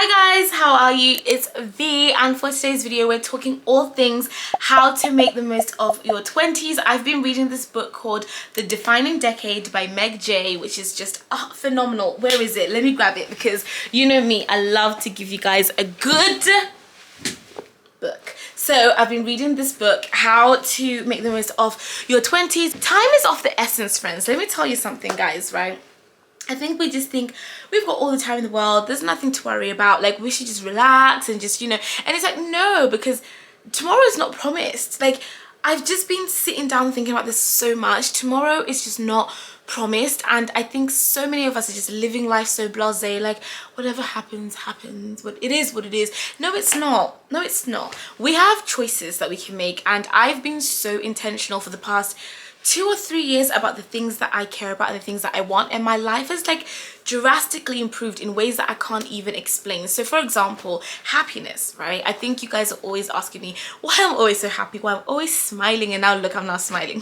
Hi guys, how are you? It's V, and for today's video we're talking all things how to make the most of your 20s. I've been reading this book called The Defining Decade by Meg J, which is just phenomenal. Where is it? Let me grab it because you know me, I love to give you guys a good book. So I've been reading this book, how to make the most of your 20s. Time is of the essence, friends. Let me tell you something, guys, right? I think we just think we've got all the time in the world, there's nothing to worry about, like we should just relax and just, you know, and it's like, no, because tomorrow is not promised. Like, I've just been sitting down thinking about this so much. Tomorrow is just not promised, and I think so many of us are just living life so blasé, like whatever happens happens, what it is what it is. No, it's not. No, it's not. We have choices that we can make, and I've been so intentional for the past 2 or 3 years about the things that I care about and the things that I want, and my life has like drastically improved in ways that I can't even explain. So for example, happiness, right? I think you guys are always asking me why I'm always so happy, why I'm always smiling, and now look, I'm not smiling.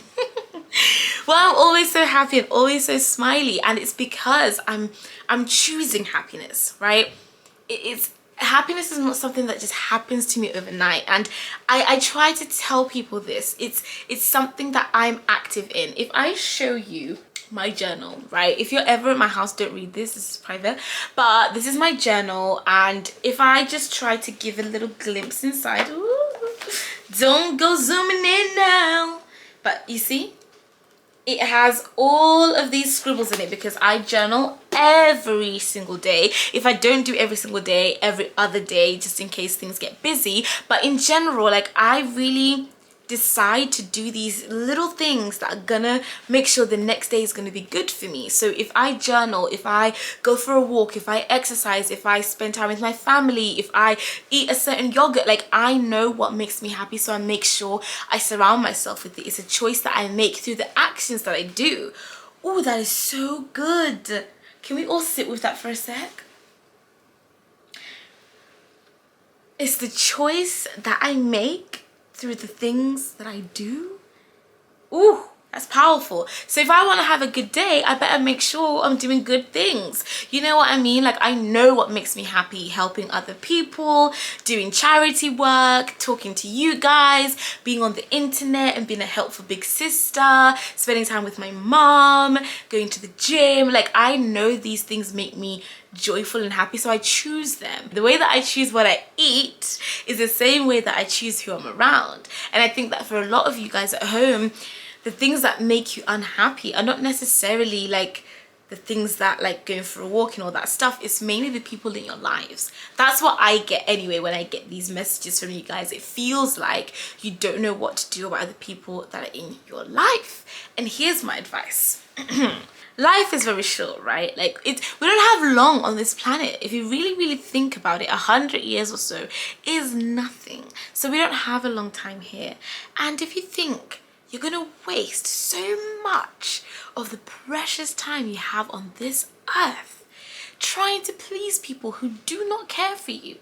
Well, I'm always so happy and always so smiley, and it's because I'm choosing happiness, right? Happiness is not something that just happens to me overnight, and I try to tell people this. It's something that I'm active in. If I show you my journal, right? If you're ever at my house, don't read this, this is private, but this is my journal, and if I just try to give a little glimpse inside, ooh, don't go zooming in now, but you see, it has all of these scribbles in it because I journal every single day. If I don't do every single day, every other day, just in case things get busy. But in general, like, I really decide to do these little things that are gonna make sure the next day is gonna be good for me. So if I journal, if I go for a walk, if I exercise, if I spend time with my family, if I eat a certain yogurt, like, I know what makes me happy, so I make sure I surround myself with it. It's a choice that I make through the actions that I do. Oh, that is so good. Can we all sit with that for a sec? It's the choice that I make through the things that I do. Ooh, that's powerful. So if I want to have a good day, I better make sure I'm doing good things. You know what I mean? Like, I know what makes me happy: helping other people, doing charity work, talking to you guys, being on the internet and being a helpful big sister, spending time with my mom, going to the gym. Like, I know these things make me joyful and happy, so I choose them. The way that I choose what I eat is the same way that I choose who I'm around. And I think that for a lot of you guys at home, the things that make you unhappy are not necessarily like the things that, like, going for a walk and all that stuff. It's mainly the people in your lives. That's what I get anyway when I get these messages from you guys. It feels like you don't know what to do about the people that are in your life. And here's my advice. Life is very short, right? Like, we don't have long on this planet. If you really think about it, 100 years or so is nothing. So we don't have a long time here. And if you think you're gonna waste so much of the precious time you have on this earth trying to please people who do not care for you,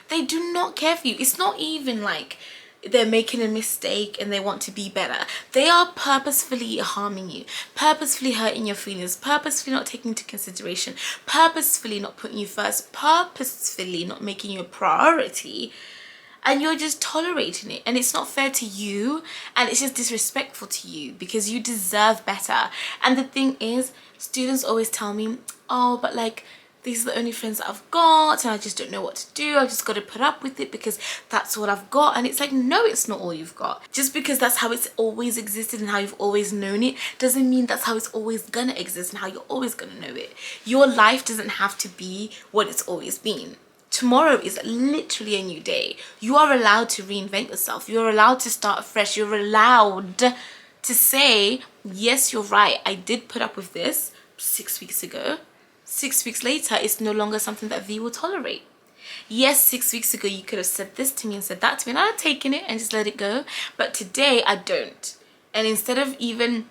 they do not care for you. It's not even like they're making a mistake and they want to be better. They are purposefully harming you, purposefully hurting your feelings, purposefully not taking into consideration, purposefully not putting you first, purposefully not making you a priority, and you're just tolerating it. And it's not fair to you, and it's just disrespectful to you because you deserve better. And the thing is, students always tell me, oh, but like, these are the only friends that I've got and I just don't know what to do. I've just got to put up with it because that's what I've got. And it's like, no, it's not all you've got. Just because that's how it's always existed and how you've always known it doesn't mean that's how it's always gonna exist and how you're always gonna know it. Your life doesn't have to be what it's always been. Tomorrow is literally a new day. You are allowed to reinvent yourself. You're allowed to start afresh. You're allowed to say, yes, you're right, I did put up with this 6 weeks ago. 6 weeks later, it's no longer something that V will tolerate. Yes, 6 weeks ago, you could have said this to me and said that to me, and I'd have taken it and just let it go. But today, I don't. And instead of even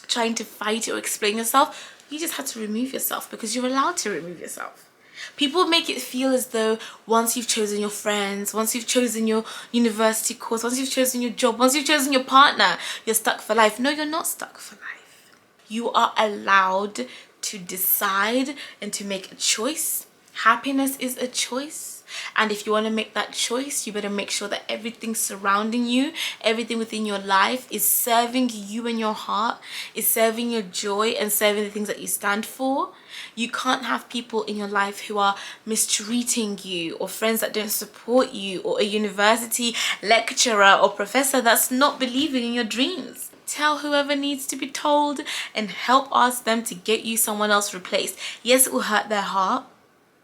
trying to fight it or explain yourself, you just had to remove yourself because you're allowed to remove yourself. People make it feel as though once you've chosen your friends, once you've chosen your university course, once you've chosen your job, once you've chosen your partner, you're stuck for life. No, you're not stuck for life. You are allowed to decide and to make a choice Happiness is a choice, and if you want to make that choice, you better make sure that everything surrounding you, everything within your life is serving you and your heart, is serving your joy and serving the things that you stand for. You can't have people in your life who are mistreating you, or friends that don't support you, or a university lecturer or professor that's not believing in your dreams. Tell whoever needs to be told and help ask them to get you someone else replaced. Yes, it will hurt their heart.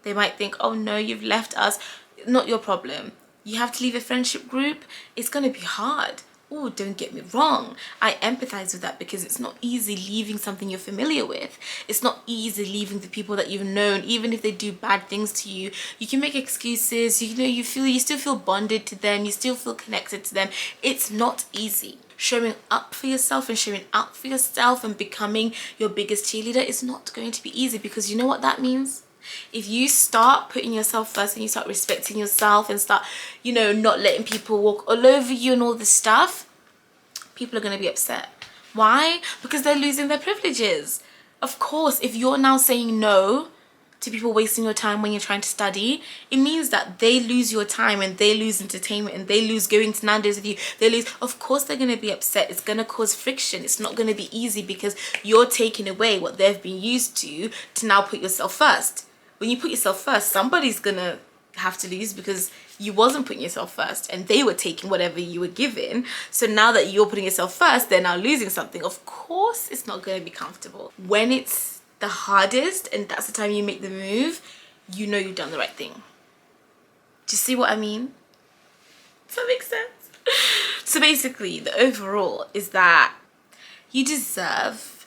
They might think, oh no, you've left us. Not your problem. You have to leave a friendship group. It's going to be hard. Oh, don't get me wrong. I empathize with that, because it's not easy leaving something you're familiar with. It's not easy leaving the people that you've known, even if they do bad things to you. You can make excuses. You still feel bonded to them. You still feel connected to them. It's not easy. Showing up for yourself and showing out for yourself and becoming your biggest cheerleader is not going to be easy, because you know what that means? If you start putting yourself first and you start respecting yourself and start, not letting people walk all over you and all this stuff, people are going to be upset. Why? Because they're losing their privileges. Of course, if you're now saying no to people wasting your time when you're trying to study, it means that they lose your time and they lose entertainment and they lose going to Nando's with you. Of course they're going to be upset. It's going to cause friction. It's not going to be easy, because you're taking away what they've been used to now put yourself first. When you put yourself first, somebody's going to have to lose, because you wasn't putting yourself first and they were taking whatever you were given. So now that you're putting yourself first, they're now losing something. Of course it's not going to be comfortable. When it's the hardest and that's the time you make the move, you've done the right thing. Do you see what I mean? Does that make sense? So basically, the overall is that you deserve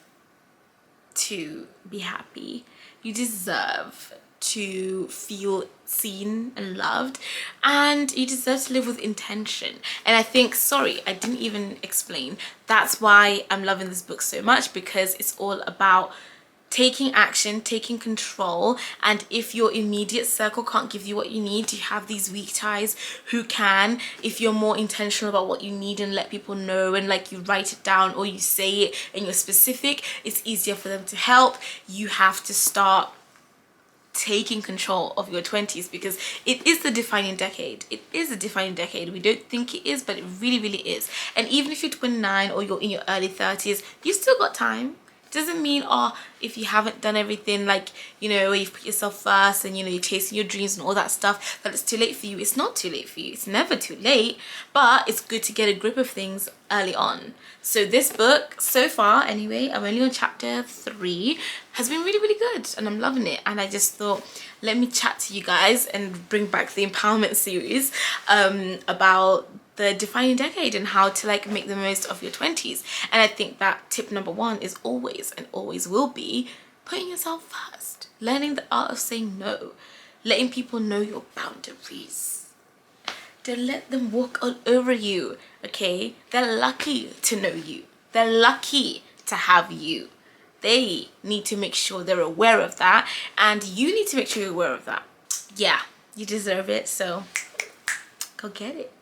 to be happy. You deserve to feel seen and loved, and you deserve to live with intention. And I think, sorry, I didn't even explain, that's why I'm loving this book so much, because it's all about taking action, taking control. And if your immediate circle can't give you what you need, you have these weak ties who can. If you're more intentional about what you need and let people know, and like you write it down or you say it and you're specific, it's easier for them to help. You have to start taking control of your 20s, because it is the defining decade. It is a defining decade. We don't think it is, but it really, really is. And even if you're 29 or you're in your early 30s, you still got time. Doesn't mean, if you haven't done everything, like, you've put yourself first and you're chasing your dreams and all that stuff, that it's too late for you. It's not too late for you. It's never too late, but it's good to get a grip of things early on. So this book, so far anyway, I'm only on chapter 3, has been really, really good, and I'm loving it. And I just thought, let me chat to you guys and bring back the empowerment series about the defining decade and how to make the most of your 20s. And I think that tip number 1 is always and always will be putting yourself first, learning the art of saying no, letting people know your boundaries. Don't let them walk all over you, okay? They're lucky to know you. They're lucky to have you. They need to make sure they're aware of that, and you need to make sure you're aware of that. Yeah, you deserve it, so go get it.